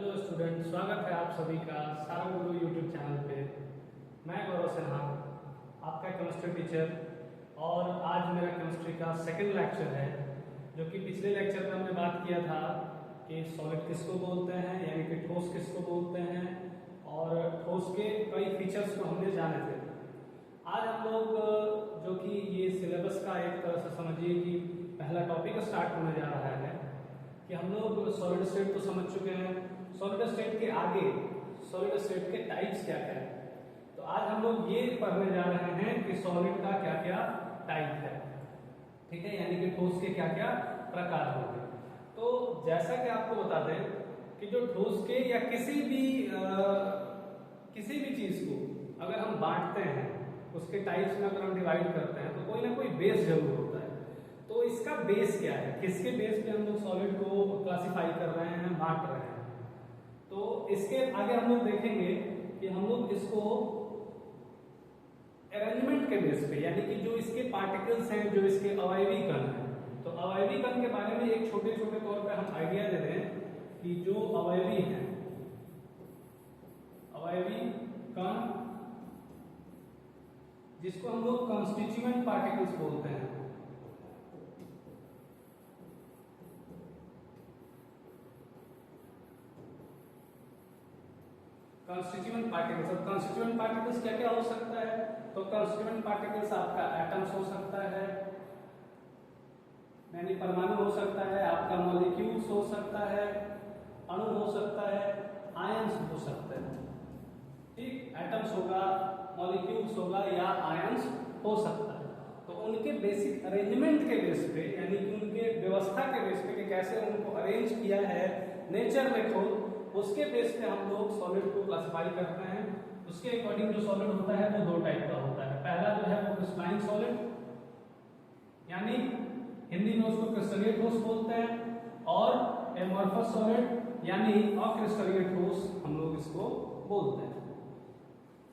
Hello student, स्वागत है आप सभी का सारा गुरु यूट्यूब चैनल पे। मैं गौरव सिन्हा, आपका केमिस्ट्री टीचर, और आज मेरा केमिस्ट्री का सेकंड लेक्चर है, जो कि पिछले लेक्चर में हमने बात किया था कि सॉलिड किसको बोलते हैं, यानी कि ठोस किसको बोलते हैं, और ठोस के कई फीचर्स को हमने जाने थे। आज हम लोग जो कि ये सिलेबस का एक तरह से समझिए कि पहला टॉपिक स्टार्ट होने जा रहा है कि हम लोग सॉलिड स्टेट तो समझ चुके हैं। सॉलिड स्टेट के आगे सॉलिड स्टेट के टाइप्स क्या क्या है, तो आज हम लोग ये पढ़ने जा रहे हैं कि सॉलिड का क्या क्या टाइप है, ठीक है, यानी कि ठोस के क्या क्या प्रकार होंगे। तो जैसा कि आपको बता दें कि जो ठोस के या किसी भी चीज को अगर हम बांटते हैं, उसके टाइप्स में अगर हम डिवाइड करते हैं, तो कोई ना कोई बेस जरूर होता है। तो इसका बेस क्या है, किसके बेस पे हम लोग सॉलिड को क्लासिफाई कर रहे हैं, बांट रहे हैं। तो इसके आगे हम लोग देखेंगे कि हम लोग इसको अरेंजमेंट के बेस पे, यानी कि जो इसके पार्टिकल्स हैं, जो इसके अवयवी कण हैं, तो अवयवी कण के बारे में एक छोटे छोटे तौर पे हम आइडिया दे दें कि जो अवयवी हैं, अवयवी कण जिसको हम लोग कॉन्स्टिट्यूएंट पार्टिकल्स बोलते हैं, कॉन्स्टिट्यूएंट पार्टिकल्स। अब कॉन्स्टिट्यूएंट पार्टिकल्स क्या क्या हो सकता है, तो कॉन्स्टिट्यूएंट पार्टिकल्स आपका एटम्स हो सकता है, यानी परमाणु हो सकता है, आपका मॉलिक्यूल्स हो सकता है, अणु हो सकता है, आयंस हो सकते हैं, ठीक, एटम्स होगा, मॉलिक्यूल्स होगा या आयंस हो सकता है। तो उनके बेसिक अरेंजमेंट के बेस पे, यानी कि उनके व्यवस्था के बेस पे कि कैसे उनको अरेंज किया है नेचर में खुद, उसके बेस पे हम लोग सॉलिड को क्लासिफाई करते हैं। उसके अकॉर्डिंग जो सॉलिड होता है वो दो टाइप का होता है। पहला जो है वो क्रिस्टलाइन सॉलिड, यानी हिंदी में उसको क्रिस्टलीय ठोस बोलते हैं, और एमॉर्फस सॉलिड यानी अक्रिस्टलीय ठोस हम लोग इसको बोलते हैं।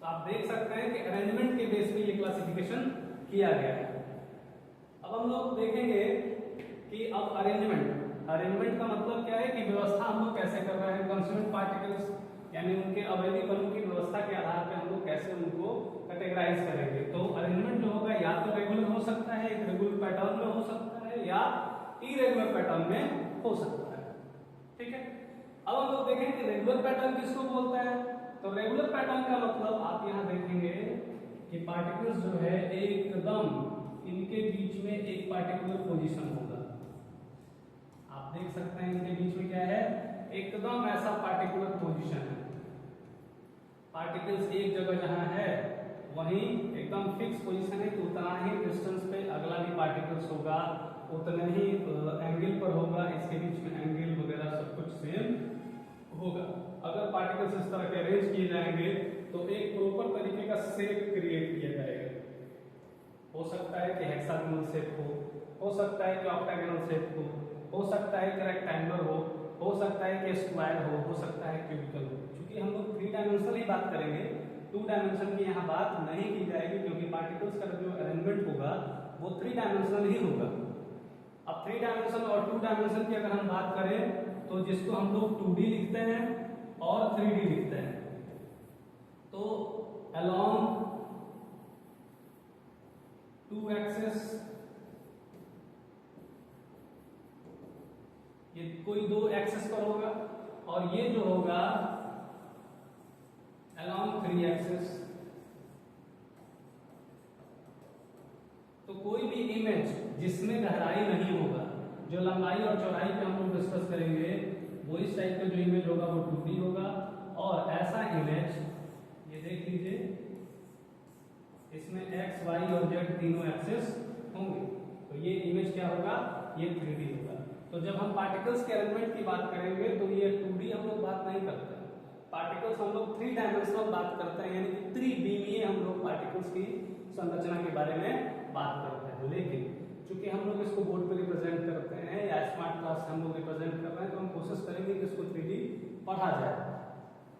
तो आप देख सकते हैं कि अरेंजमेंट के बेस पे ये क्लासिफिकेशन किया गया है। अब हम लोग देखेंगे कि अब अरेंजमेंट का मतलब क्या है कि व्यवस्था हम लोग कैसे कर रहे हैं। कॉन्स्टिट्यूएंट पार्टिकल्स यानी उनके अवयवी कणों की व्यवस्था के आधार पर हम लोग कैसे उनको कैटेगराइज करेंगे। तो अरेंजमेंट जो होगा या तो रेगुलर हो सकता है, एक रेगुलर पैटर्न में हो सकता है, या इरेगुलर पैटर्न में हो सकता है, ठीक है। अब हम लोग देखेंगे कि रेगुलर पैटर्न किसको बोलते हैं। तो रेगुलर पैटर्न का मतलब आप यहाँ देखेंगे कि पार्टिकल्स जो है एकदम इनके बीच में एक पार्टिकुलर पोजीशन होगा। आप देख सकते हैं इनके बीच में क्या है, एकदम ऐसा पार्टिकुलर पोजीशन है। पार्टिकल्स एक जगह जहां है वहीं एकदम फिक्स पोजीशन है कि उतना ही डिस्टेंस पे अगला भी पार्टिकल्स होगा, उतने ही एंगल पर होगा, इसके बीच में एंगल वगैरह सब कुछ सेम होगा। अगर पार्टिकल्स इस तरह के अरेंज किए जाएंगे तो एक प्रॉपर तरीके का शेप क्रिएट किया जाएगा। हो सकता है कि हेक्सागोनल शेप हो सकता है कि ऑक्टागोनल शेप हो सकता है कि रेक्टेंगुलर हो सकता है कि स्क्वायर हो सकता है क्यूबिकल हो। क्योंकि हम लोग 3 डायमेंशनल ही बात करेंगे, 2 डायमेंशन की यहाँ बात नहीं की जाएगी, क्योंकि पार्टिकल्स का जो अरेंजमेंट होगा वो 3 डायमेंशनल ही होगा। अब 3 डायमेंशन और 2 डायमेंशन की अगर हम बात करें तो जिसको हम लोग 2D लिखते हैं और 3D लिखते हैं। तो along 2 एक्सेस, ये कोई 2 एक्सेस पर होगा, और ये जो होगा along 3 एक्सेस। तो कोई भी इमेज जिसमें गहराई नहीं होगा, जो लंबाई और चौड़ाई पे हम लोग डिस्कस करेंगे, वो इस टाइप का जो इमेज होगा वो 2D होगा। और ऐसा इमेज ये देख लीजिए, इसमें x, y और z तीनों एक्सेस होंगे, तो ये इमेज क्या होगा, ये 3D होगा। तो जब हम पार्टिकल्स के अरेंजमेंट की बात करेंगे तो ये 2D हम लोग बात नहीं करते हैं, पार्टिकल्स हम लोग 3 डायमेंशनल बात करते हैं, यानी कि त्रिविमीय हम लोग पार्टिकल्स की संरचना के बारे में बात करते हैं। लेकिन चूंकि हम लोग इसको बोर्ड पे रिप्रेजेंट करते हैं या स्मार्ट क्लास हम लोग रिप्रेजेंट कर रहे हैं, तो हम कोशिश करेंगे कि इसको 3D पढ़ा जाए।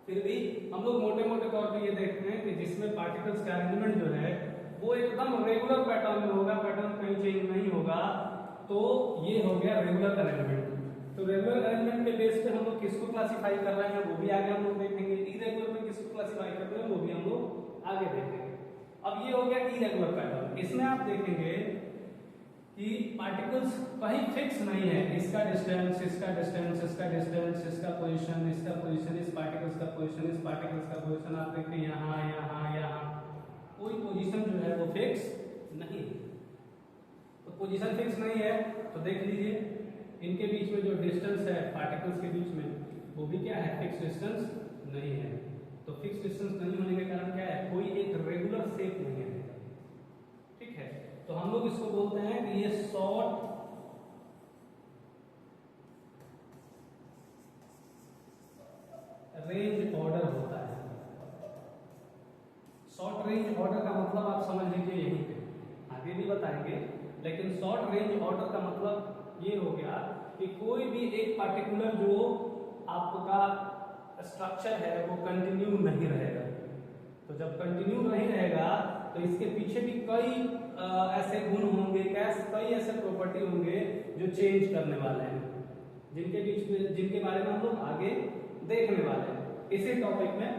फिर भी हम लोग मोटे मोटे तौर पे ये देखते हैं कि जिसमें पार्टिकल्स का अरेंजमेंट जो है वो एकदम रेगुलर पैटर्न में होगा, पैटर्न कहीं चेंज नहीं होगा, तो ये हो गया रेगुलर अरेंजमेंट। तो रेगुलर अरेंजमेंट के बेस पे हम लोग किसको क्लासिफाई कर रहे हैं वो भी आगे हम लोग देखेंगे, इरेगुलर में किसको क्लासिफाई कर रहे हैं वो भी हम लोग आगे देखेंगे। अब ये हो गया इरेगुलर पैटर्न। इसमें आप देखेंगे कि पार्टिकल्स कहीं फिक्स नहीं है, इसका डिस्टेंस, इसका डिस्टेंस, इसका डिस्टेंस, इसका पोजीशन, इसका पोजीशन, इस पार्टिकल्स का पोजीशन, इस पार्टिकल्स का पोजीशन, आप देखते हैं यहाँ यहाँ यहाँ, कोई पोजीशन जो है वो फिक्स नहीं है। तो पोजीशन फिक्स नहीं है तो देख लीजिए इनके बीच में जो डिस्टेंस है पार्टिकल्स के बीच में वो भी क्या है, फिक्स डिस्टेंस नहीं है। तो फिक्स डिस्टेंस नहीं होने के कारण क्या है, कोई एक रेगुलर शेप नहीं है, ठीक है। तो हम लोग इसको बोलते हैं कि ये शॉर्ट रेंज ऑर्डर होता है। शॉर्ट रेंज ऑर्डर का मतलब आप समझ लीजिए यहीं पे, आगे भी बताएंगे, लेकिन शॉर्ट रेंज ऑर्डर का मतलब ये हो गया कि कोई भी एक पार्टिकुलर जो आपका स्ट्रक्चर है वो कंटिन्यू नहीं रहेगा। तो जब कंटिन्यू नहीं रहेगा तो इसके पीछे भी कई ऐसे गुण होंगे, कई ऐसे प्रॉपर्टी होंगे जो चेंज करने वाले हैं, जिनके बीच में, जिनके बारे में हम लोग आगे देखने वाले हैं इसी टॉपिक में।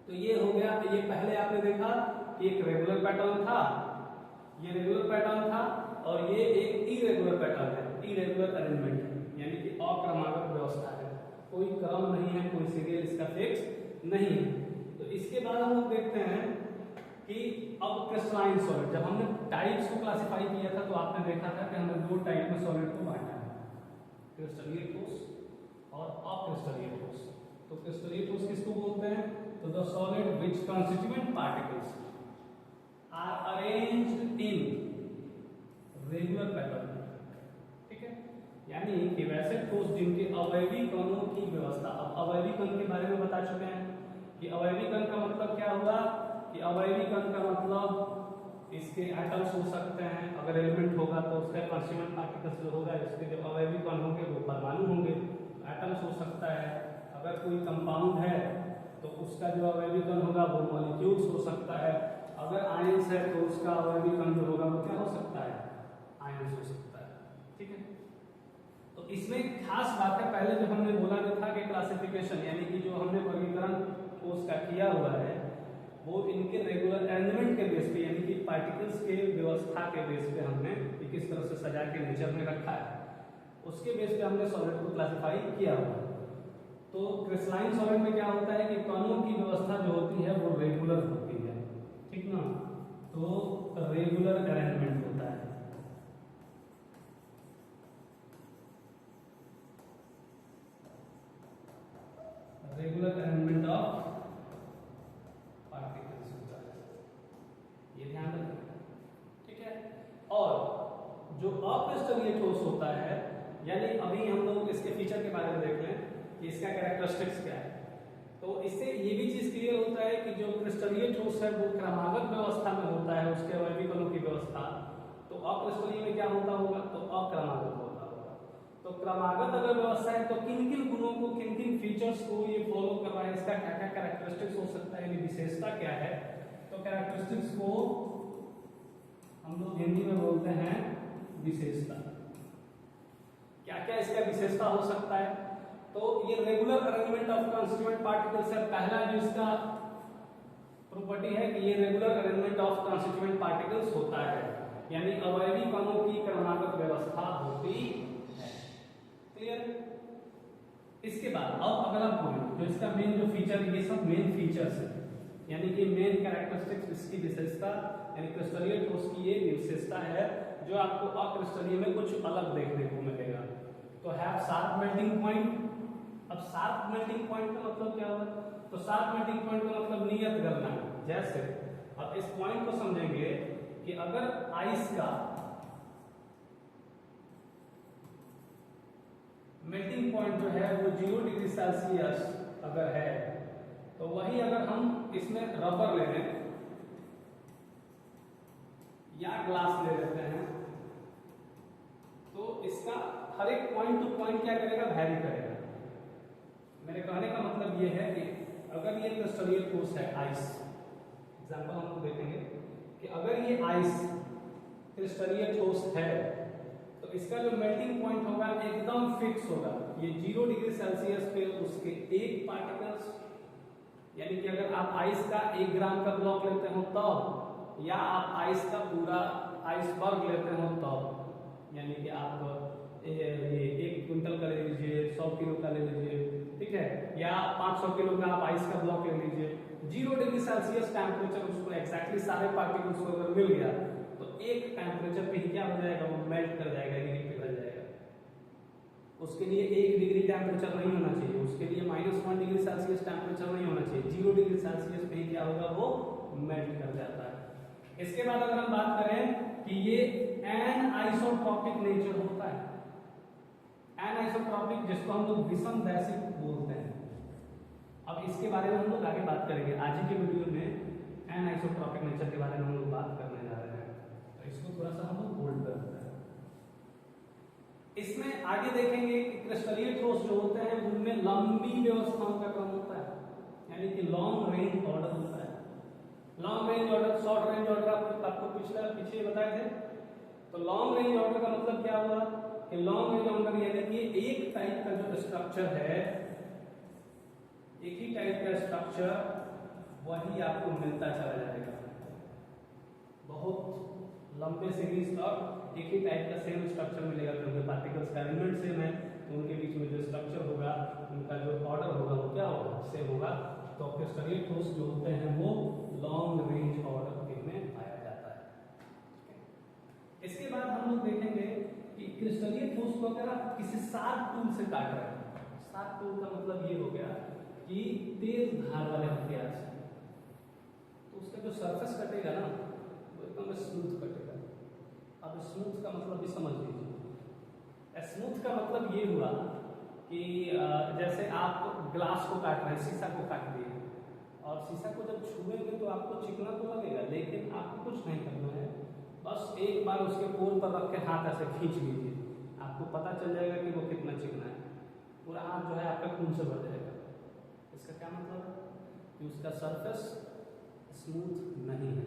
तो ये हो गया, ये पहले आपने देखा कि एक रेगुलर पैटर्न था, ये रेगुलर पैटर्न था, और ये एक इरेगुलर पैटर्न है, इरेगुलर अरेंजमेंट, यानी कि अक्रमागत व्यवस्था है, कोई क्रम नहीं है, कोई सीरियल इसका फिक्स नहीं है। तो इसके बाद हम लोग देखते हैं कि अब क्रिस्टलाइन सॉलिड, जब हमने टाइप्स को क्लासिफाई किया था तो आपने देखा था कि हमने दो टाइप में सॉलिड को बांटा है, क्रिस्टलीय ठोस और अक्रिस्टलीय ठोस। तो क्रिस्टलीय ठोस किसको बोलते हैं, तो the solid which constituent particles are arranged in regular pattern, ठीक है। यानी कि वैसे ठोस जिनके अवयवी कणों की व्यवस्था, अब अवयवी कण के बारे में बता चुके हैं कि अवयवी कण का मतलब क्या हुआ, कि अवयवी कण का मतलब इसके एटम्स हो सकते हैं, अगर एलिमेंट होगा तो उसका कॉन्स्टिट्यूएंट पार्टिकल्स जो होगा, इसके जो अवयवी कण होंगे वो परमाणु होंगे, एटम्स हो सकता है। अगर कोई कंपाउंड है तो उसका जो अवयवी कण होगा वो मॉलिक्यूल्स हो सकता है। अगर आयंस है तो उसका अवयवी कण जो होगा वो क्या हो सकता है, आयंस हो सकता है, ठीक है। तो इसमें खास बात है, पहले जो हमने बोला जो था कि क्लासिफिकेशन, यानी कि जो हमने वर्गीकरण उसका किया हुआ है वो इनके रेगुलर अरेंजमेंट के बेस पे, यानी कि पार्टिकल्स के व्यवस्था के बेस पे हमने किस तरह से सजा के नेचर में रखा है, उसके बेस पे हमने सॉलिड को क्लासिफाई किया हुआ है। तो क्रिस्टलाइन सॉलिड में क्या होता है कि कणों की व्यवस्था जो होती है वो रेगुलर होती है, ठीक ना, तो रेगुलर अरेंजमेंट होता है। रेगुलर अरेंजमेंट ऑफ पार्टिकल्स होता है, ये ध्यान रखना, ठीक है। और जो अक्रिस्टलीय ठोस होता है, यानी अभी हम लोग इसके फीचर के बारे में देख लें कि इसका कैरेक्टरिस्टिक्स क्या है। तो इससे ये भी चीज क्लियर होता है कि जो क्रिस्टलीय ठोस है वो क्रमागत व्यवस्था में होता है, उसके अवयवी कणों की व्यवस्था। तो अक्रिस्टलीय में क्या होता होगा, तो अक्रमागत होता होगा। तो क्रमागत अगर व्यवस्था है तो किन किन गुणों को, किन किन फीचर्स को ये फॉलो कर रहा है, इसका क्या क्या कैरेक्टरिस्टिक्स हो सकता है, यानी विशेषता क्या है। तो कैरेक्टरिस्टिक्स को हम लोग हिंदी में बोलते हैं विशेषता। क्या क्या इसका विशेषता हो सकता है, तो ये regular arrangement of constituent particles है। पहला जो इसका प्रॉपर्टी है कि ये regular arrangement of constituent particles होता है, यानी अवयवी कणों की क्रमागत व्यवस्था होती है, क्लियर। इसके बाद अब अगला पॉइंट जो इसका मेन जो फीचर, ये सब मेन फीचर्स है, यानी कि मेन कैरेक्टरिस्टिक्स, इसकी विशेषता, यानी क्रिस्टलीय ठोस की ये विशेषता है जो आपको अक्रिस्टलीय में कुछ अलग देखने को मिलेगा। तो हैव शार्प मेल्टिंग पॉइंट। अब शार्प मेल्टिंग पॉइंट का मतलब क्या होगा, तो शार्प मेल्टिंग पॉइंट का मतलब नियत करना। जैसे अब इस पॉइंट को समझेंगे कि अगर आइस का मेल्टिंग पॉइंट जो है वो 0 डिग्री सेल्सियस अगर है, तो वही अगर हम इसमें रबर ले लें या ग्लास ले लेते हैं, तो इसका हर एक पॉइंट टू पॉइंट क्या करेगा, वैरी करेगा। मेरे कहने का मतलब ये है कि अगर ये क्रिस्टलीय ठोस है आइस, एग्जांपल हम लोग देखेंगे कि अगर ये आइस क्रिस्टलीय ठोस है तो इसका जो मेल्टिंग पॉइंट होगा एकदम फिक्स होगा, ये 0 डिग्री सेल्सियस पे उसके एक पार्टिकल्स, यानी कि अगर आप आइस का 1 ग्राम का ब्लॉक लेते हो तब, या आप आइस का पूरा आइसबर्ग लेते हो तब, यानी कि आप ये 1 क्विंटल का ले लीजिए, 100 किलो का ले लीजिए, ठीक है, या 500 किलो का आप आइस का ब्लॉक ले लीजिए, 0 डिग्री सेल्सियस टेम्परेचर उसको एक्जैक्टली सारे पार्टिकल्स को अगर मिल गया तो एक टेम्परेचर पे ही क्या हो जाएगा, वो मेल्ट कर जाएगा, यानी पिघल जाएगा। उसके लिए 1 डिग्री टेम्परेचर नहीं होना चाहिए, उसके लिए -1 डिग्री सेल्सियस टेम्परेचर नहीं होना चाहिए, 0 डिग्री सेल्सियस पे ही क्या होगा, वो मेल्ट कर जाता है। इसके बाद अगर हम बात करें कि ये एनआइसोट्रॉपिक नेचर होता है, एनआइसोट्रॉपिक जिसको हम लोग विषमदैशिक बोलते हैं। अब इसके बारे में हम लोग आगे बात करेंगे, आज ही के वीडियो में एनआइसोट्रॉपिक नेचर के बारे में हम लोग बात करने जा रहे हैं, तो इसको थोड़ा सा हम लोग होल्ड कर देते हैं। इसमें आगे देखेंगे कि क्रिस्टलीय ठोस जो होते हैं उनमें लंबी व्यवस्थाओं का क्रम होता है, यानी कि लॉन्ग रेंज ऑर्डर होता है। Long range order, short range order आपको पीछे बताए थे। तो लॉन्ग रेंज ऑर्डर का मतलब क्या हुआ कि लॉन्ग रेंज ऑर्डर यानी कि एक टाइप का जो स्ट्रक्चर है, एक ही टाइप का स्ट्रक्चर वही आपको मिलता चला जाएगा, बहुत लंबे सीरीज तक एक ही टाइप का सेम स्ट्रक्चर मिलेगा, क्योंकि पार्टिकल्स का एलिमेंट सेम है, तो उनके बीच में जो स्ट्रक्चर होगा, उनका जो ऑर्डर होगा वो क्या होगा, सेम होगा। तो क्रिस्टलीय ठोस जो होते हैं वो लॉन्ग रेंज ऑर्डर में पाया जाता है। इसके बाद हम लोग देखेंगे कि क्रिस्टलीय ठोस को अगर आप किसी शार्प टूल से काट रहे हैं, शार्प टूल का मतलब ये हो गया कि तेज धार वाले हथियार से, तो उसका जो सरफेस कटेगा ना वो एकदम स्मूथ कटेगा। अब स्मूथ का मतलब भी समझ लीजिए, स्मूथ का मतलब ये हुआ कि जैसे आप ग्लास को काट रहे हैं, शीशा को काट दिए, और शीशा को जब छुएंगे तो आपको चिकना तो लगेगा, लेकिन आपको कुछ नहीं करना है, बस एक बार उसके पोल पर रख के हाथ ऐसे खींच लीजिए, आपको पता चल जाएगा कि वो कितना चिकना है, पूरा हाथ जो है आपका खून से भर जाएगा। इसका क्या मतलब है कि उसका सरफेस स्मूथ नहीं है।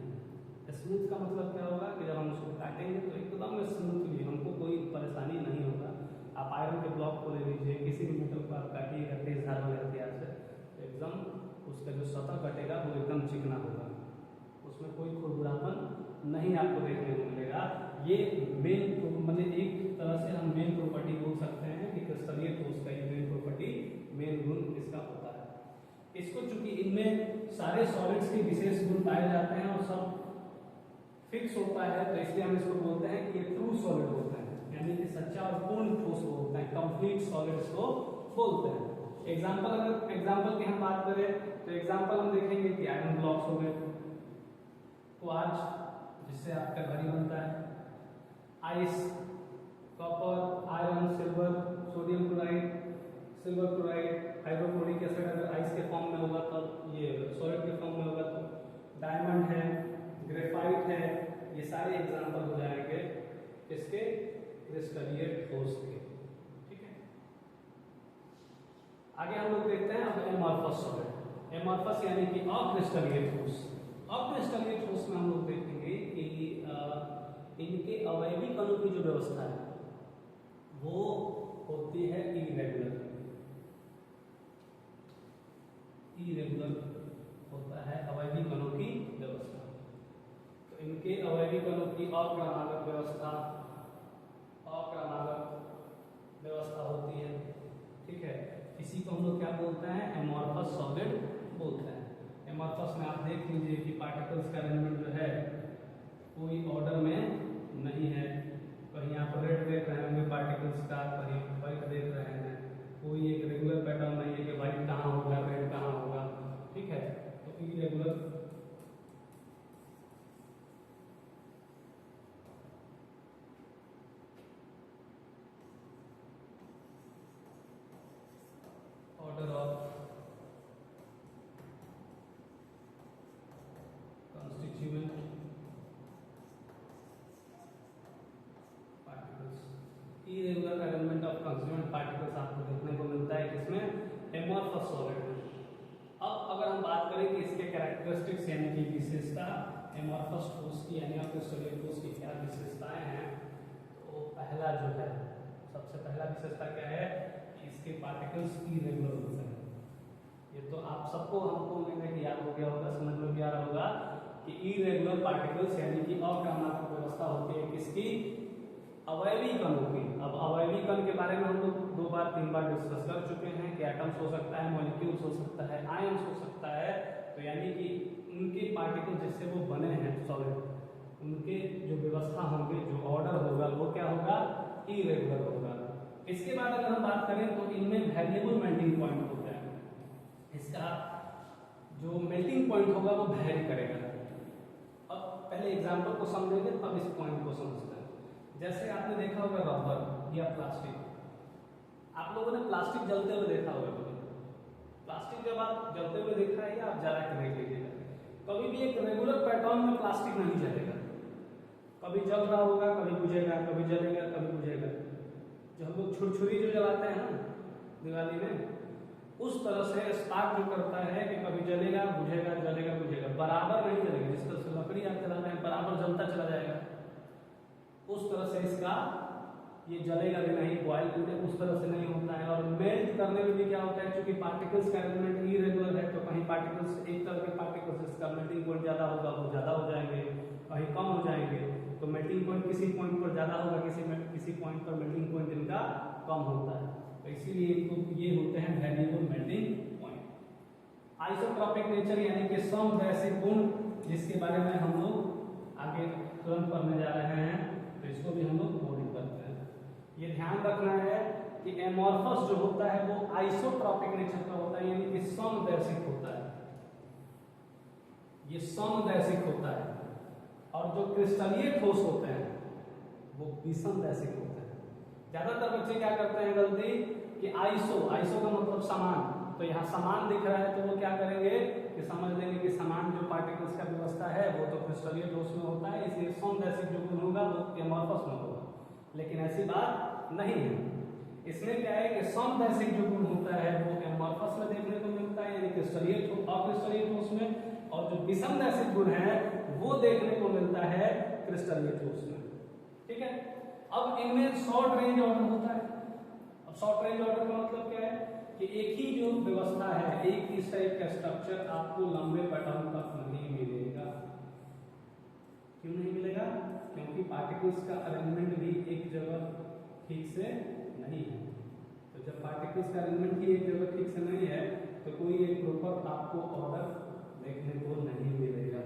स्मूथ का मतलब क्या होगा कि जब हम उसको काटेंगे तो एकदम स्मूथली, हमको कोई परेशानी नहीं होगा। आप आयरन के ब्लॉक को ले लीजिए, किसी भी मेटल को आप काटिएगा तेज धार वाले हथियार से, तो एकदम उसका जो सतह कटेगा वो एकदम चिकना होगा, उसमें कोई खुरदुरापन नहीं आपको देखने को मिलेगा। ये मेन मतलब एक तरह से हम मेन प्रॉपर्टी बोल सकते हैं कि क्रिस्टलीय ठोस का ये मेन प्रॉपर्टी, मेन गुण इसका होता है। इसको चूंकि इनमें सारे सॉलिड्स के विशेष गुण पाए जाते हैं और सब फिक्स होता है, तो इसलिए हम इसको बोलते हैं कि ये ट्रू सॉलिड होता है, यानी कि सच्चा और पूर्ण ठोस को बोलते हैं, कंप्लीट सॉलिड्स को बोलते हैं। एग्जांपल, अगर एग्जांपल की हम बात करें तो एग्जांपल हम देखेंगे कि आयरन ब्लॉक्स हो गए, क्वार्ट्ज जिससे आपका घड़ी बनता है, ice, copper, iron, silver, sodium chloride, silver chloride, hydrochloric acid अगर आइस के फॉर्म में होगा तब, ये सॉलिड के फॉर्म में होगा तो डायमंड है, ग्रेफाइट है, ये सारे एग्जांपल हो जाएंगे इसके क्रिस्टलीय ठोस के। ठीक है, आगे हम लोग देखते हैं अब एमॉर्फस सॉलिड। एमॉर्फस यानी कि अक्रिस्टलीय ठोस। अक्रिस्टलीय ठोस में हम लोग देखेंगे कि इनके अवयवी कणों की जो व्यवस्था है वो होती है इरेगुलर होता है अवयवी कणों की व्यवस्था। तो इनके अवयवी कणों की अक्रमागत व्यवस्था होती है। ठीक है, इसी को हम लोग क्या बोलते हैं, एमॉर्फस सॉलिड बोलते हैं। एमॉर्फस में आप देख लीजिए कि पार्टिकल्स का अरेंजमेंट जो है कोई ऑर्डर में नहीं है, कहीं आप रेड देख रहे होंगे पार्टिकल्स का, कहीं व्हाइट देख रहे हैं, कोई एक रेगुलर पैटर्न नहीं है कि व्हाइट कहाँ होगा रेड कहाँ होगा। ठीक है, तो irregular order of constituent particles, irregular arrangement of constituent particles आपको देखने को मिलता है किसमें, एमॉर्फस सॉलिड में। अब अगर हम बात करें कि इसके कैरेक्टरिस्टिक्स यानी कि विशेषता, एमॉर्फस ठोस की यानी क्रिस्टलीय ठोस की क्या विशेषताएं हैं, तो तो पहला जो है, सबसे पहला विशेषता क्या है कि इसके पार्टिकल्स इरेगुलर होते हैं। ये तो आप सबको हमको उम्मीद याद हो गया होगा, समझ में भी आ रहा होगा कि इरेगुलर पार्टिकल्स यानी कि अक्रमणात्मक व्यवस्था होती है किसकी, अवयवी कणों की। अब अवयवी कण के बारे में हम लोग 2 बार 3 बार डिस्कस कर चुके हैं कि एटम्स हो सकता है, मॉलिक्यूल्स हो सकता है, आयंस हो सकता है। तो यानी कि उनके पार्टिकल जिससे वो बने हैं सॉलिड, उनके जो व्यवस्था होंगे, जो ऑर्डर होगा वो क्या होगा, इरेगुलर होगा। इसके बाद अगर हम बात करें तो इनमें वेरिएबल मेल्टिंग पॉइंट होता है। इसका जो मेल्टिंग पॉइंट होगा वो वेरी करेगा। अब पहले एग्जांपल को समझेंगे तब इस पॉइंट को समझते हैं। जैसे आपने देखा होगा रबर या प्लास्टिक, आप लोगों ने प्लास्टिक जलते हुए देखा होगा कभी। प्लास्टिक जब आप जलते हुए देखा है या आप जला के देख लीजिएगा, कभी भी एक रेगुलर पैटर्न में प्लास्टिक नहीं जलेगा। कभी जल रहा होगा, कभी बुझेगा, कभी जलेगा, कभी बुझेगा। जो हम लोग छुरछुरी जो जलाते हैं ना दिवाली में, उस तरह से स्पार्क जो करता है कि कभी जलेगा, बुझेगा, जलेगा, बुझेगा, बराबर नहीं जलेगा। जिस तरह से लकड़ी आप जला रहे हैं बराबर जलता चला जाएगा, उस तरह से इसका ये जलेगा भी नहीं, बॉयल भी उस तरह से नहीं होता है। और मेल्ट करने में भी क्या होता है, क्योंकि पार्टिकल्स का एलिमेंट इरेगुलर है, तो कहीं पार्टिकल्स, एक तरह के पार्टिकल्स इसका मेल्टिंग पॉइंट ज्यादा होगा वो ज्यादा हो जाएंगे, कहीं कम हो जाएंगे। तो मेल्टिंग पॉइंट किसी पॉइंट पर ज्यादा होगा, किसी पॉइंट पर मेल्टिंग पॉइंट इनका कम होता है। तो इसीलिए इनको ये होते हैं variable melting point. Isotropic nature यानी कि समदैशिक गुण, जिसके बारे में हम लोग आगे तुरंत पढ़ने जा रहे हैं, तो इसको भी हम लोग बोर्डिंग करते हैं। ये ध्यान रखना है कि एमॉर्फस जो होता है वो आइसोट्रोपिक नेचर का होता है, यानी कि समदैशिक होता है, ये समदैशिक होता है। और जो क्रिस्टलीय ठोस होते हैं वो विषमदैशिक होते हैं। ज्यादातर बच्चे क्या करते हैं गलती कि आइसो का मतलब समान, तो यहाँ समान दिख रहा है तो वो क्या करेंगे कि समझ लेंगे कि समान जो पार्टिकल्स का व्यवस्था है वो तो क्रिस्टलीय ठोस में होता है, इसलिए समदैशिक जो गुण होगा वो एमॉर्फस में होगा। लेकिन ऐसी बात नहीं है। इसमें क्या है कि समदैशिक जो गुण होता है वो एमॉर्फस में देखने को मिलता है, यानी क्रिस्टलीय अक्रिस्टलीय ठोस में, और जो विषमदैशिक गुण है वो देखने को मिलता है क्रिस्टलीय ठोस में। ठीक है। अब इनमें शॉर्ट रेंज ऑर्डर होता है। अब शॉर्ट रेंज ऑर्डर का मतलब क्या है कि एक ही जो व्यवस्था है, एक इस टाइप का स्ट्रक्चर आपको लंबे पैटर्न तक नहीं मिलेगा। क्यों नहीं मिलेगा? क्योंकि पार्टिकल्स का अरेंजमेंट भी एक जगह ठीक से नहीं है। तो जब पार्टिकल्स का अरेंजमेंट ही एक जगह ठीक से नहीं है तो कोई एक प्रॉपर आपको ऑर्डर देखने को नहीं मिलेगा।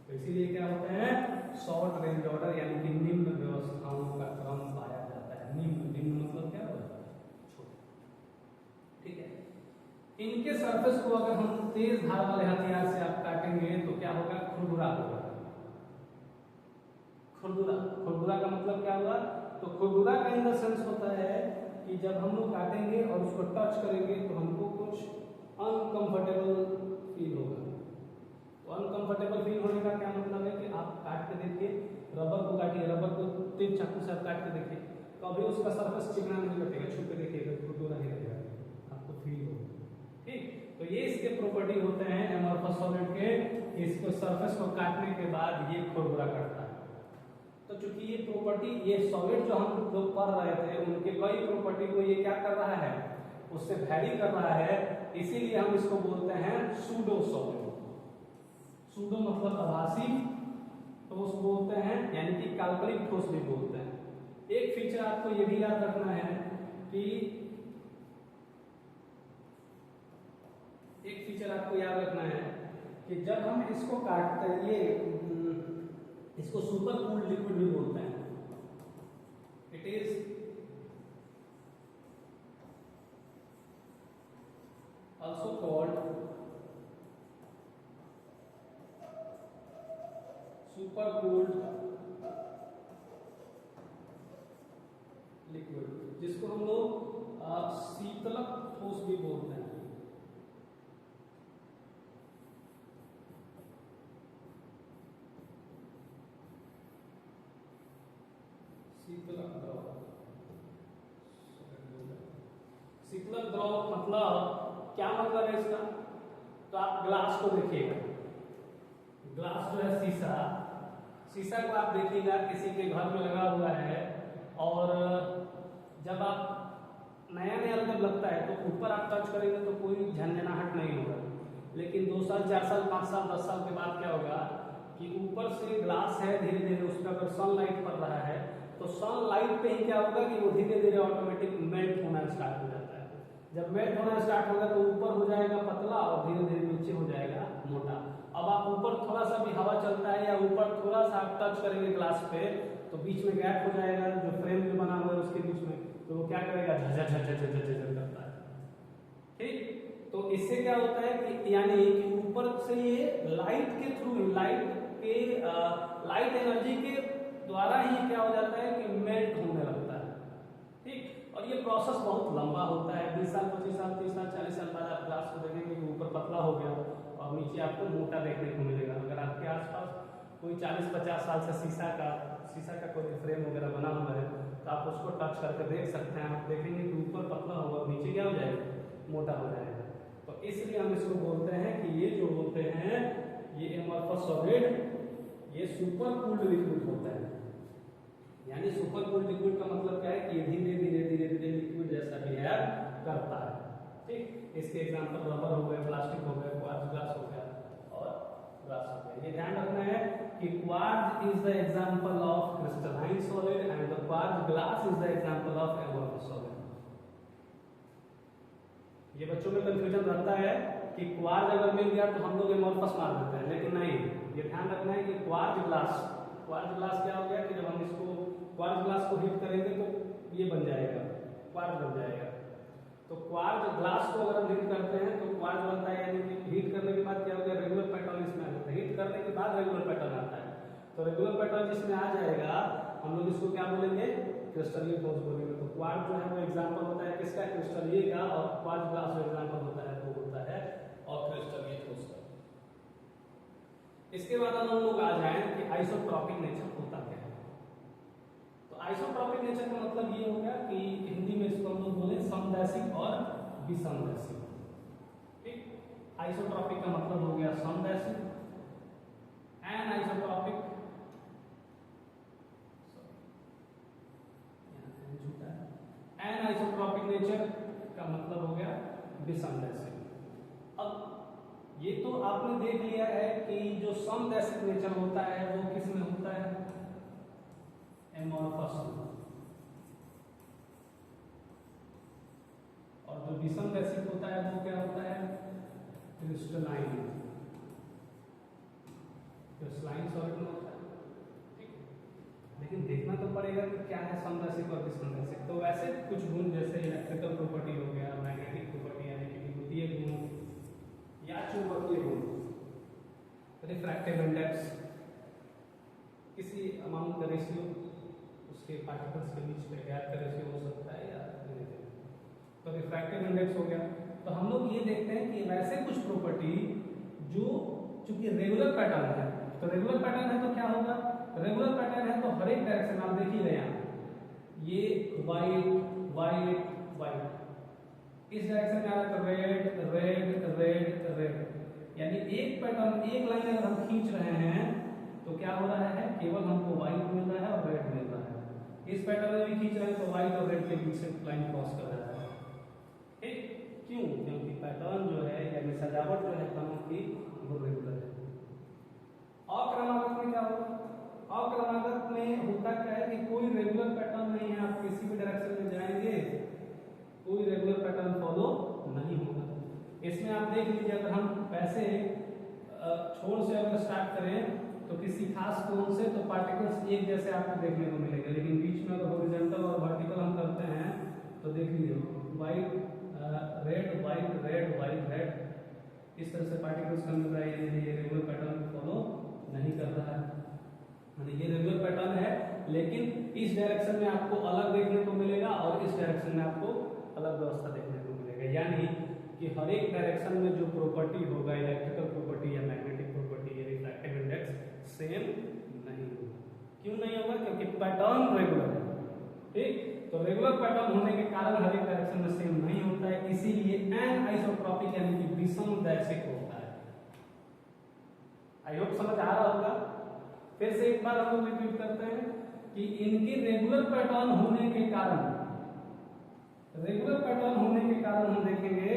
तो इसीलिए क्या होता है, शॉर्ट रेंज ऑर्डर यानी कि निम्न व्यवस्थाओं का क्रम पाया जाता है। निम्न मतलब क्या होता है, छोटा। ठीक है। इनके सरफेस को अगर हम तेज धार वाले हथियार से आप काटेंगे तो क्या होगा, खुरदुरा होगा। खुरदुरा का मतलब क्या हुआ, तो खुरदुरा का इन द सेंस होता है कि जब हम लोग काटेंगे और उसको टच करेंगे तो हमको कुछ अनकंफर्टेबल फील होगा। तो अनकंफर्टेबल फील होने का क्या मतलब है कि आप काट के देखिए, रबर को काटिए, रबर को तेज चाकू से आप काट के देखिए, तो अभी उसका सरफेस चिकना नहीं कटेगा, छू के देखिएगा खुरदुरा ही रहेगा, आपको फील होगा। ठीक, तो ये इसके प्रॉपर्टी होते हैं एमॉर्फस सॉलिड के, इसको सरफेस को काटने के बाद ये खुरदुरा करता है। तो चूंकि ये प्रॉपर्टी, ये सॉलिड जो हम लोग पढ़ रहे थे उनके कई प्रॉपर्टी को ये क्या कर रहा है, उससे वैरी कर रहा है, इसीलिए हम इसको बोलते हैं सूडो सॉलिड। सूडो मतलब आभासी ठोस बोलते हैं, यानी कि काल्पनिक ठोस भी बोलते हैं। एक फीचर आपको ये भी याद रखना है कि जब हम इसको काटते हैं, ये इसको सुपर कूल्ड लिक्विड भी बोलते हैं। It is also called super cooled liquid, जिसको हम लोग शीतलक ठोस भी बोलते हैं। शीतलक द्रव, शीतलक द्रव मतलब क्या मतलब है इसका, तो आप ग्लास को देखिएगा, ग्लास जो है शीशा, शीशा को आप देखिएगा किसी के घर में लगा हुआ है और जब आप नया नया जब लगता है तो ऊपर आप टच करेंगे तो कोई झंझनाहट नहीं होगा, लेकिन 2 साल 4 साल 5 साल 10 साल के बाद क्या होगा कि ऊपर से ग्लास है, धीरे धीरे उस पर अगर सनलाइट पड़ रहा है तो सनलाइट पे ही क्या होगा कि वो धीरे धीरे ऑटोमेटिक मेल्ट होना स्टार्ट हो जाता है। जब मेल्ट होना स्टार्ट होगा तो ऊपर हो जाएगा पतला और धीरे धीरे नीचे हो जाएगा मोटा। अब आप ऊपर थोड़ा सा भी हवा चलता है या ऊपर थोड़ा सा आप टच करेंगे ग्लास पे तो बीच में गैप हो जाएगा, जो फ्रेम में बना हुआ है उसके बीच में, तो वो क्या करेगा, झझ झझ झझ झझ करता है। ठीक, तो इससे क्या होता है कि यानी कि ऊपर से ये लाइट के थ्रू, लाइट एनर्जी के द्वारा ही क्या हो जाता है कि मेल्ट होने लगता है। ठीक, और ये प्रोसेस बहुत लंबा होता है, 20 साल 25 साल 30 साल 40 साल बाद आप ग्लास को देखेंगे कि ऊपर पतला हो गया और नीचे आपको मोटा देखने को मिलेगा। अगर आपके आसपास कोई 40-50 साल से शीशा का कोई फ्रेम वगैरह बना हुआ है तो आप उसको टच करके देख सकते हैं, आप देखेंगे कि ऊपर पतला होगा, नीचे क्या हो जाएगा, मोटा हो जाएगा। तो इसलिए हम इसको बोलते हैं कि ये जो होते हैं ये एमॉर्फस सॉलिड, ये सुपर कूल्ड लिक्विड होता है। यानी सुपर कूल्ड लिक्विड का मतलब क्या है कि ये धीरे धीरे धीरे धीरे लिक्विड जैसा बिहेव करता है। ठीक, इसके एग्जांपल रबर हो गए, प्लास्टिक हो गए, क्वार्ट्ज ग्लास हो गया और ग्लास हो गया। ये ध्यान रखना है कि quartz is the example of crystalline solid and the quartz glass is the example of amorphous solid. ये बच्चों में कंफ्यूजन रहता है कि क्वार्ट्ज अगर मिल गया तो हम लोग एमॉर्फस मार देते हैं, लेकिन नहीं, ये ध्यान रखना है कि क्वार्ट्ज ग्लास क्या हो गया कि जब हम इसको क्वार्ट्ज ग्लास को हीट करेंगे तो ये बन जाएगा, क्वार्ट्ज बन जाएगा। तो क्वार्ट्ज ग्लास को अगर हम हीट करते हैं तो क्वार्ट्ज बनता है, यानी कि हीट करने के बाद क्या हो गया, रेगुलर पैटर्न इसमें आ जाता है। हीट करने के बाद रेगुलर पैटर्न आता है, तो रेगुलर पैटर्न जिसमें आ जाएगा हम लोग इसको क्या बोलेंगे, क्रिस्टलीय ठोस बोलेंगे। तो क्वार्ट्ज जो है वो एग्जांपल होता है किसका, क्रिस्टलीय का, और क्वार्ट्ज ग्लास जो एग्जांपल होता है वो होता है और क्रिस्टलीय ठोस का। इसके बाद हम लोग आ जाएं कि आइसोट्रॉपिक नेचर होता क्या है। तो आइसोट्रॉपिक नेचर का मतलब ये हो गया कि हिंदी में इसको हम लोग बोले समदैशिक और विसमदैशिक। ठीक, आइसोट्रॉपिक का मतलब हो गया समदैशिक, एनाइसोट्रॉपिक एनाइसोट्रॉपिक नेचर का मतलब हो गया विसमदैशिक। अब ये तो आपने देख लिया है कि जो समदैशिक नेचर होता है वो किस में होता है, एमॉर्फस में, और जो विसमदैशिक होता है वो क्या होता है, क्रिस्टलाइन सॉलिड में होता है। ठीक, लेकिन देखना तो पड़ेगा कि क्या है समदैशिक और विसमदैशिक। तो वैसे कुछ गुण जैसे इलेक्ट्रिकल प्रॉपर्टी हो गया, मैग्नेटिक प्रॉपर्टी यानी कि विद्युतीय गुण या चुंबकीय गुण, रिफ्रैक्टिव इंडेक्स, किसी अमाउंट का रेशियो, उसके पार्टिकल्स के बीच में गैप का रेशियो हो सकता है या नहीं, तो रिफ्रैक्टिव इंडेक्स हो गया। तो हम लोग ये देखते हैं कि वैसे कुछ प्रॉपर्टी जो चूंकि रेगुलर पैटर्न है, तो रेगुलर पैटर्न है तो क्या होगा, रेगुलर पैटर्न है तो हर एक डायरेक्शन आप देख ही रहे हैं, ये वाइट वाइट वाइट, इस डायरेक्शन में आ रहा है रेड रेड रेड रेड, यानी एक पैटर्न, एक लाइन अगर हम खींच रहे हैं तो क्या हो रहा है, केवल हमको व्हाइट मिल रहा है और रेड मिल रहा है। इस पैटर्न में भी खींच रहे हैं तो व्हाइट और रेड के बीच से लाइन क्रॉस कर रहा है। ठीक, क्यों, क्योंकि पैटर्न जो है यानी सजावट जो है कणों की वो रेगुलर है। अक्रमागत में क्या होगा, अक्रमागत में होता क्या है कि कोई रेगुलर पैटर्न नहीं है, आप किसी भी डायरेक्शन में जाएंगे कोई रेगुलर पैटर्न फॉलो नहीं होगा। इसमें आप देख लीजिए, अगर हम वैसे छोर से अगर स्टार्ट करें तो किसी खास कोण से तो पार्टिकल्स एक जैसे आपको देखने को मिलेंगे, लेकिन बीच में अगर हॉरिजॉन्टल और वर्टिकल हम करते हैं तो देख लीजिए white red white red white red, इस तरह से पार्टिकल्स का मिल रहा है, ये रेगुलर पैटर्न फॉलो नहीं कर रहा है, ये रेगुलर पैटर्न है, लेकिन इस डायरेक्शन में आपको अलग देखने को मिलेगा और इस डायरेक्शन में आपको अलग व्यवस्था देखने को मिलेगा। यानी कि हर एक डायरेक्शन में जो प्रॉपर्टी होगा, इलेक्ट्रिकल प्रॉपर्टी या मैग्नेटिक प्रॉपर्टी या रिफ्रैक्टिव इंडेक्स सेम नहीं होगा। क्यों नहीं होगा, क्योंकि पैटर्न रेगुलर है। ठीक, तो रेगुलर पैटर्न होने के कारण हर एक डायरेक्शन में सेम नहीं होता है, इसीलिए एनाइसोट्रॉपिक यानी कि विसमदैशिक होता है। आई होप समझ आ रहा होगा। फिर से एक बार हम लोग रिपीट करते हैं कि इनके रेगुलर पैटर्न होने के कारण हम देखेंगे,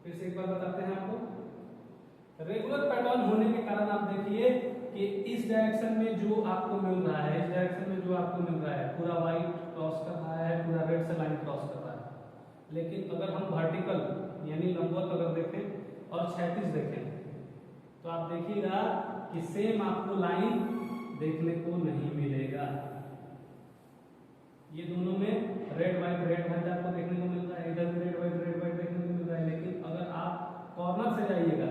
फिर से एक बार बताते हैं आपको। रेगुलर पैटर्न होने के कारण आप देखिए कि इस डायरेक्शन में जो आपको मिल रहा है, इस डायरेक्शन में जो आपको मिल रहा है, पूरा व्हाइट क्रॉस कर रहा है, पूरा रेड से लाइन क्रॉस कर रहा है। लेकिन अगर हम वर्टिकल यानी लंबवत अगर देखें और क्षैतिज देखें तो आप देखिएगा कि सेम आपको लाइन देखने को नहीं मिलेगा। ये दोनों में रेड व्हाइट आपको देखने को मिल रहा है, इधर भी रेड व्हाइट देखने को मिल रहा है। लेकिन अगर आप कॉर्नर से जाइएगा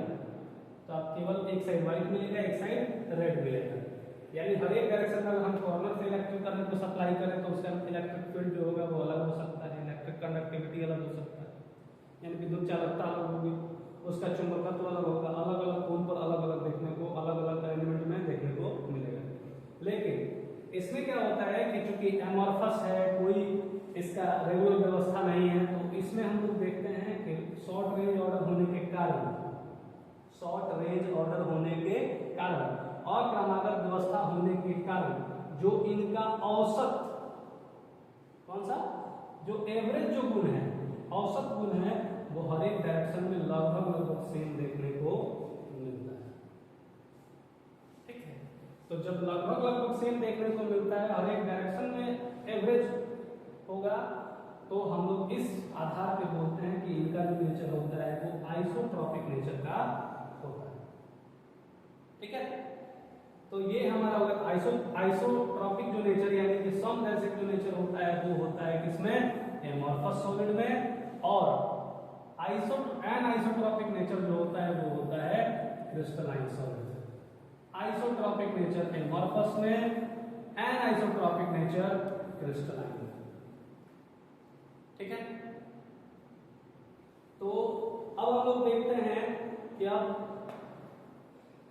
तो आप केवल एक साइड व्हाइट मिलेगा, एक साइड रेड मिलेगा। यानी हर एक डायरेक्शन में अगर हम कॉर्नर से इलेक्ट्रिक करंट को सप्लाई करें तो उसका इलेक्ट्रिक फील्ड जो होगा वो अलग हो सकता है, इलेक्ट्रिक कंडक्टिविटी अलग हो सकता है, यानी विद्युत चालकता अलग होगी, उसका चुंबकत्व अलग होगा, अलग अलग कोण पर अलग अलग देखने को, अलग अलग एलिमेंट में देखने को मिलेगा। लेकिन इसमें क्या होता है कि चूंकि एमॉर्फस है, कोई इसका रेगुलर व्यवस्था नहीं है, तो इसमें हम लोग देखते हैं कि शॉर्ट रेंज ऑर्डर होने के कारण और क्रमागत व्यवस्था होने के कारण जो इनका औसत कौन सा जो एवरेज जो गुण है, औसत गुण है, वो हर एक डायरेक्शन में लगभग सेम देखने को मिलता है। ठीक है, तो जब लगभग सेम देखने को मिलता है, हर एक डायरेक्शन में एवरेज होगा, तो हम लोग इस आधार पे बोलते हैं कि इनका जो नेचर होता है वो आइसोट्रॉपिक नेचर का होता है। ठीक है, तो ये हमारा होगा आइसोट्रॉपिक जो नेचर यानी कि समदैशिक जो नेचर होता है वो होता है किसमें, एमॉर्फस सॉलिड में। और आइसोट्रॉपिक नेचर जो होता है वो होता है crystalline solid. Isotropic nature amorphous में, एनाइसोट्रॉपिक नेचर क्रिस्टलाइन में। ठीक है, तो अब हम लोग देखते हैं कि अब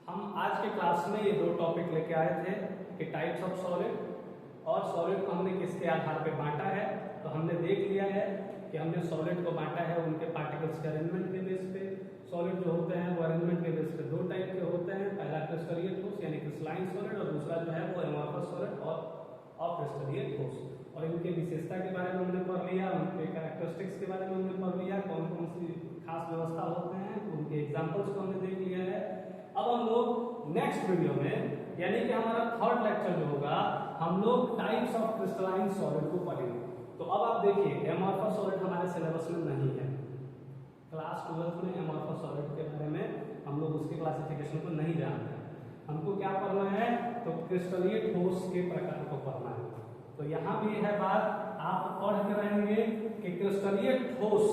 हम आज के क्लास में ये दो टॉपिक लेके आए थे कि टाइप्स ऑफ सॉलिड, और सॉलिड को हमने किसके आधार पे बांटा है। तो हमने देख लिया है कि हमने सॉलिड को बांटा है उनके पार्टिकल्स के अरेंजमेंट के बेस पे। सॉलिड जो होते हैं वो अरेंजमेंट के बेस पे दो टाइप के होते हैं, पहला क्रिस्टलीय ठोस यानी क्रिस्टलाइन सॉलिड, और दूसरा जो है वो एमॉर्फस सॉलिड और अक्रिस्टलीय ठोस। और इनके विशेषता के बारे में हमने पढ़ लिया, उनके कैरेक्टरिस्टिक्स के बारे में हमने पढ़ लिया, कौन कौन सी खास व्यवस्था होते हैं, उनके एग्जाम्पल्स को हमने देख लिया है। अब हम लोग नेक्स्ट वीडियो में यानी कि हमारा थर्ड लेक्चर जो होगा, हम लोग टाइप्स ऑफ क्रिस्टलाइन सॉलिड को पढ़ेंगे। तो अब आप देखिए एमॉर्फस सॉलिड हमारे सिलेबस में नहीं है, क्लास 12 में एमॉर्फस सॉलिड के बारे में हम लोग उसके क्लासिफिकेशन को नहीं जानते हैं। हमको क्या पढ़ना है, तो क्रिस्टलीय ठोस के प्रकार को पढ़ना है। तो यहाँ भी है बात, आप पढ़ के रहेंगे कि क्रिस्टलीय ठोस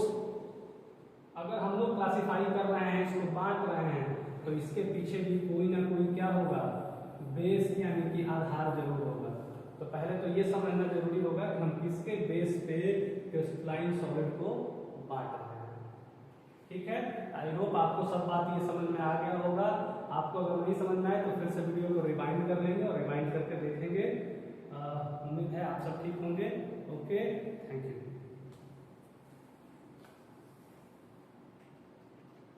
अगर हम लोग क्लासिफाई कर रहे हैं, इसको बांट रहे हैं, तो इसके पीछे भी कोई ना कोई क्या होगा, बेस यानी कि आधार जरूर होगा। तो पहले तो ये समझना जरूरी होगा कि हम किसके बेस पे क्रिस्टलाइन सॉलिड को बांट रहे हैं। ठीक है, आई होप आपको सब बात ये समझ में आ गया होगा। आपको अगर नहीं समझ में आए तो फिर से वीडियो को रिवाइंड कर लेंगे और रिवाइंड करके